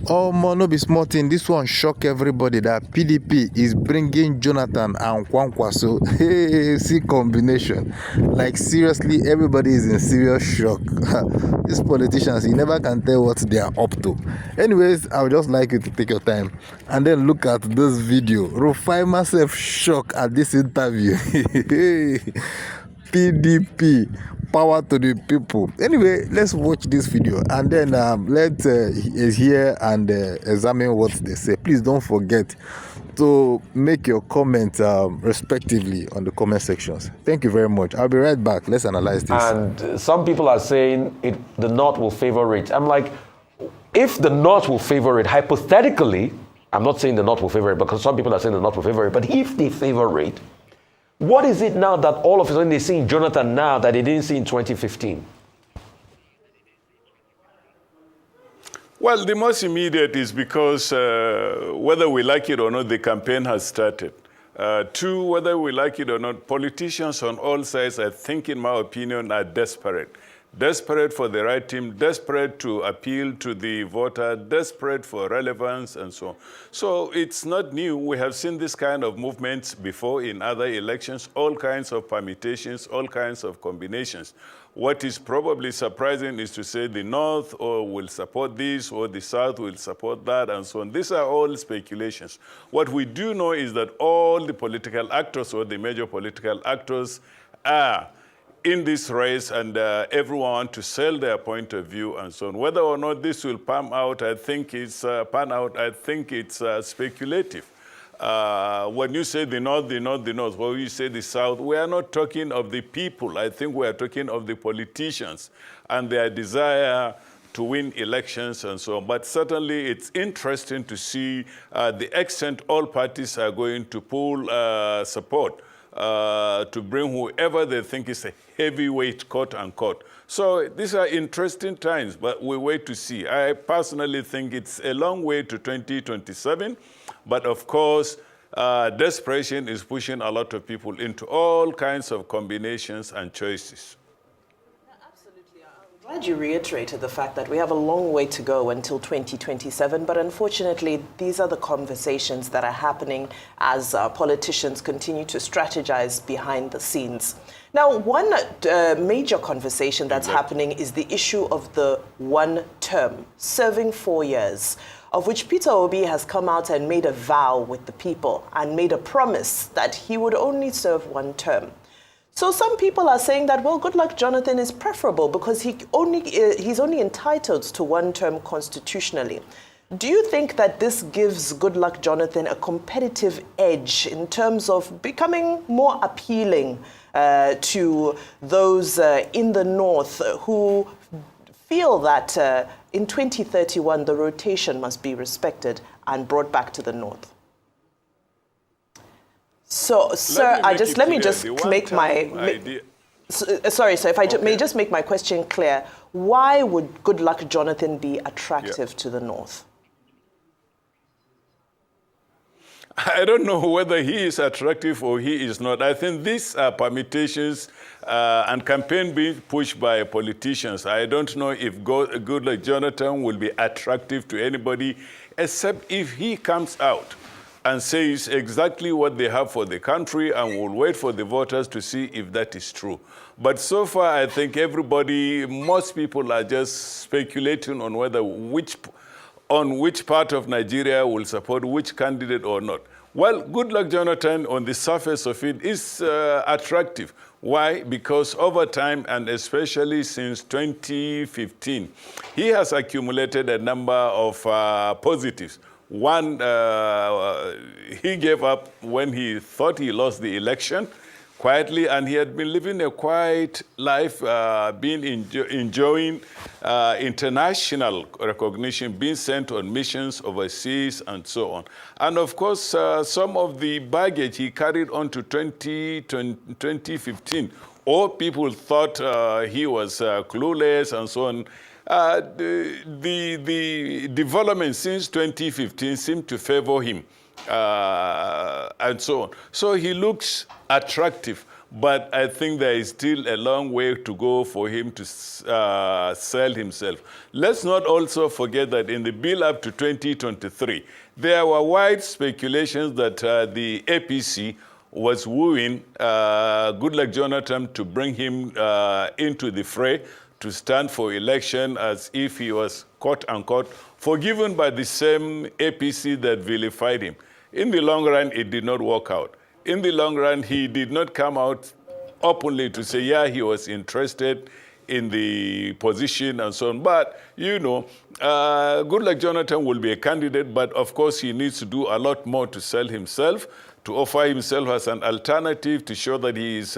Oh, man, no be small thing. This one shock everybody that PDP is bringing Jonathan and KWAN KWASO. Hey, see combination. Like, seriously, everybody is in serious shock. These politicians, you never can tell what they are up to. Anyways, I would just like you to take your time and then look at this video. Rufai myself shocked at this interview. PDP, power to the people. Anyway, let's watch this video and then let's hear and examine what they say. Please don't forget to make your comments respectively on the comment sections. Thank you very much. I'll be right back. Let's analyze this. And some people are saying the North will favor it. I'm like, if the North will favor it, hypothetically, I'm not saying the North will favor it because some people are saying the North will favor it, but if they favor it, what is it now that all of a sudden they see in Jonathan now that they didn't see in 2015? Well, the most immediate is because whether we like it or not, the campaign has started. Two, whether we like it or not, politicians on all sides, I think, in my opinion, are desperate. Desperate for the right team, desperate to appeal to the voter, desperate for relevance, and so on. So it's not new. We have seen this kind of movements before in other elections, all kinds of permutations, all kinds of combinations. What is probably surprising is to say the North will support this or the South will support that and so on. These are all speculations. What we do know is that all the political actors or the major political actors are in this race, and everyone wants to sell their point of view and so on. Whether or not this will pan out, I think it's speculative. When you say the North, when you say the South, we are not talking of the people. I think we are talking of the politicians and their desire to win elections and so on. But certainly it's interesting to see the extent all parties are going to pull support to bring whoever they think is a heavyweight, quote unquote. So these are interesting times, but we wait to see. I personally think it's a long way to 2027, but of course, desperation is pushing a lot of people into all kinds of combinations and choices. I'm glad you reiterated the fact that we have a long way to go until 2027, but unfortunately, these are the conversations that are happening as politicians continue to strategize behind the scenes. Now, one major conversation that's happening is the issue of the one term, serving 4 years, of which Peter Obi has come out and made a vow with the people and made a promise that he would only serve one term. So some people are saying that, well, Goodluck Jonathan is preferable because he's only entitled to one term constitutionally. Do you think that this gives Goodluck Jonathan a competitive edge in terms of becoming more appealing to those in the North who feel that in 2031 the rotation must be respected and brought back to the North? So, sir, let me just make my sorry, sir, if I may just make my question clear. Why would Goodluck Jonathan be attractive to the North? I don't know whether he is attractive or he is not. I think these are permutations and campaign being pushed by politicians. I don't know if Goodluck Jonathan will be attractive to anybody, except if he comes out and says exactly what they have for the country and will wait for the voters to see if that is true. But so far, I think most people are just speculating on whether which part of Nigeria will support which candidate or not. Well, Goodluck Jonathan, on the surface of it, is attractive. Why? Because over time, and especially since 2015, he has accumulated a number of positives. One, he gave up when he thought he lost the election quietly, and he had been living a quiet life, enjoying international recognition, being sent on missions overseas, and so on. And of course, some of the baggage he carried on to 2015, or people thought he was clueless and so on. The development since 2015 seemed to favor him, and so on. So he looks attractive. But I think there is still a long way to go for him to sell himself. Let's not also forget that in the bill up to 2023, there were wide speculations that the APC was wooing Goodluck Jonathan to bring him into the fray to stand for election as if he was, quote unquote, forgiven by the same APC that vilified him. In the long run, it did not work out. In the long run, he did not come out openly to say, yeah, he was interested in the position and so on. But, you know, Goodluck Jonathan will be a candidate, but of course he needs to do a lot more to sell himself, to offer himself as an alternative, to show that he's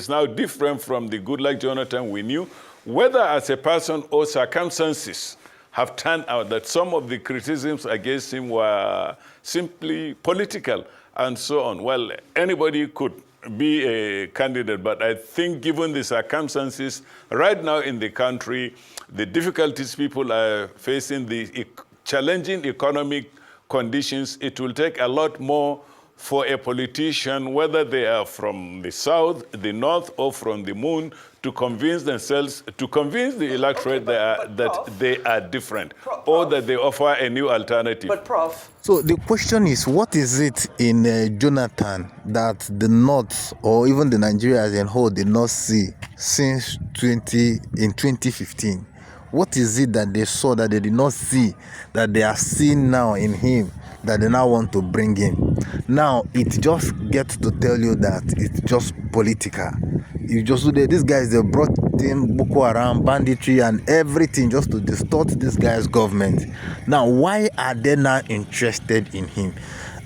now different from the Goodluck Jonathan we knew, whether as a person or circumstances have turned out that some of the criticisms against him were simply political and so on. Well, anybody could be a candidate, but I think given the circumstances right now in the country, the difficulties people are facing, the challenging economic conditions, it will take a lot more for a politician, whether they are from the south, the north, or from the moon, to convince themselves, to convince the electorate that they are different, or that they offer a new alternative. But Prof. So the question is, what is it in Jonathan that the North, or even the Nigeria as a whole, did not see since 2015? What is it that they saw that they did not see that they are seeing now in him, that they now want to bring in? Now it just gets to tell you that it's just political. You just these guys, they brought in Boko Haram, banditry, and everything just to distort this guy's government. Now, why are they now interested in him?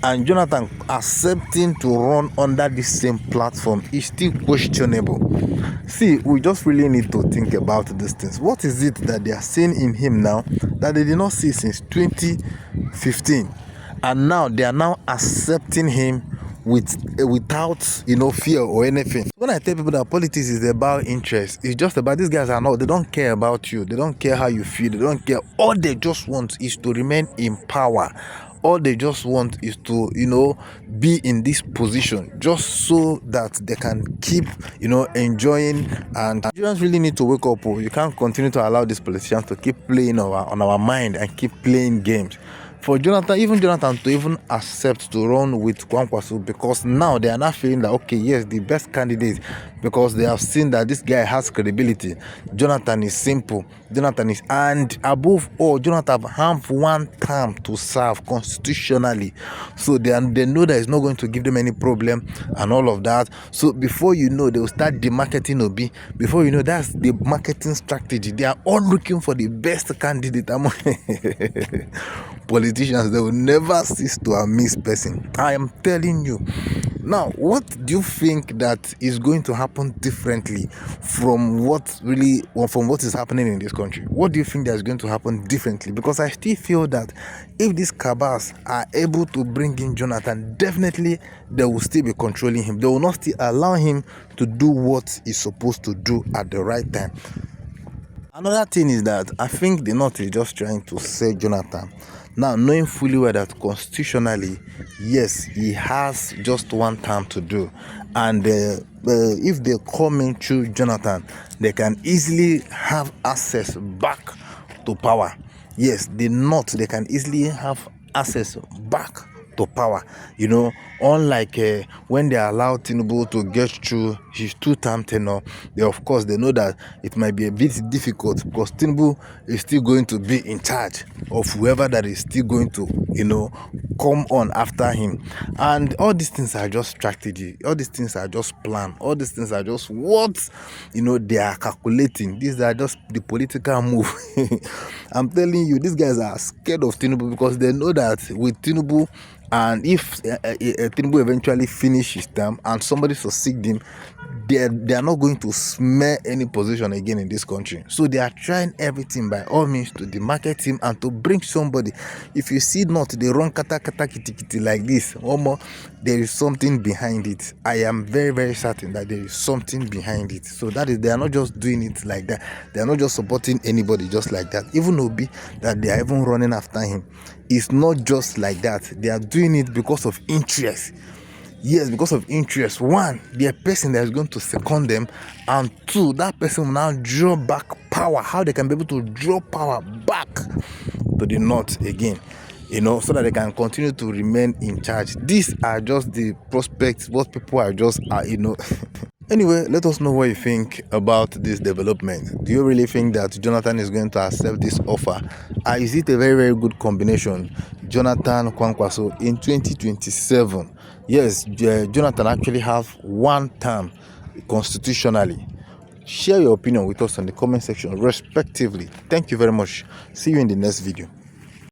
And Jonathan accepting to run under the same platform is still questionable. See, we just really need to think about these things. What is it that they are seeing in him now that they did not see since 2015? And now they are now accepting him without fear or anything. When I tell people that politics is about interest, it's just about these guys they don't care about you, they don't care how you feel, they don't care. All they just want is to remain in power. All they just want is to be in this position just so that they can keep enjoying. And Nigerians really need to wake up. You can't continue to allow these politicians to keep playing on our mind and keep playing games. For Jonathan to even accept to run with KWAN KWASO, because now they are not feeling that, okay, yes, the best candidate, because they have seen that this guy has credibility. Jonathan is simple. And above all, Jonathan have one term to serve constitutionally. So they know that it's not going to give them any problem and all of that. So before you know, they will start demarketing Obi. Before you know, that's the marketing strategy. They are all looking for the best candidate among politicians. They will never cease to amaze person. I am telling you. Now, what do you think that is going to happen differently from what is happening in this country? What do you think that's going to happen differently? Because I still feel that if these cabals are able to bring in Jonathan, definitely they will still be controlling him. They will not still allow him to do what he's supposed to do at the right time. Another thing is that I think the North is just trying to sell Jonathan. Now, knowing fully well that constitutionally, yes, he has just one term to do. And if they come in through Jonathan, they can easily have access back to power. Yes, the North, they can easily have access back to power. Unlike when they allow Tinubu to get through his 2-term tenure, of course they know that it might be a bit difficult, because Tinubu is still going to be in charge of whoever that is still going to come on after him. And all these things are just strategy, all these things are just plan, all these things are just what they are calculating. These are just the political move. I'm telling you, these guys are scared of Tinubu, because they know that with Tinubu, and if Tinubu eventually finish his term and somebody succeed him, they are not going to smear any position again in this country. So they are trying everything by all means to demarket him and to bring somebody. If you see not they run kata kata kiti kiti like this, there is something behind it. I am very, very certain that there is something behind it. So that is, they are not just doing it like that. They are not just supporting anybody just like that. Even Obi, that they are even running after him, it's not just like that. They are doing it because of interest. Yes, because of interest. One, the person that is going to second them, and two, that person will now draw back power. How they can be able to draw power back to the north again, so that they can continue to remain in charge. These are just the prospects, what people are just Anyway, let us know what you think about this development. Do you really think that Jonathan is going to accept this offer? Is it a very, very good combination, Jonathan KWAN KWASO, in 2027? Yes, Jonathan actually have one term constitutionally. Share your opinion with us in the comment section respectively. Thank you very much. See you in the next video.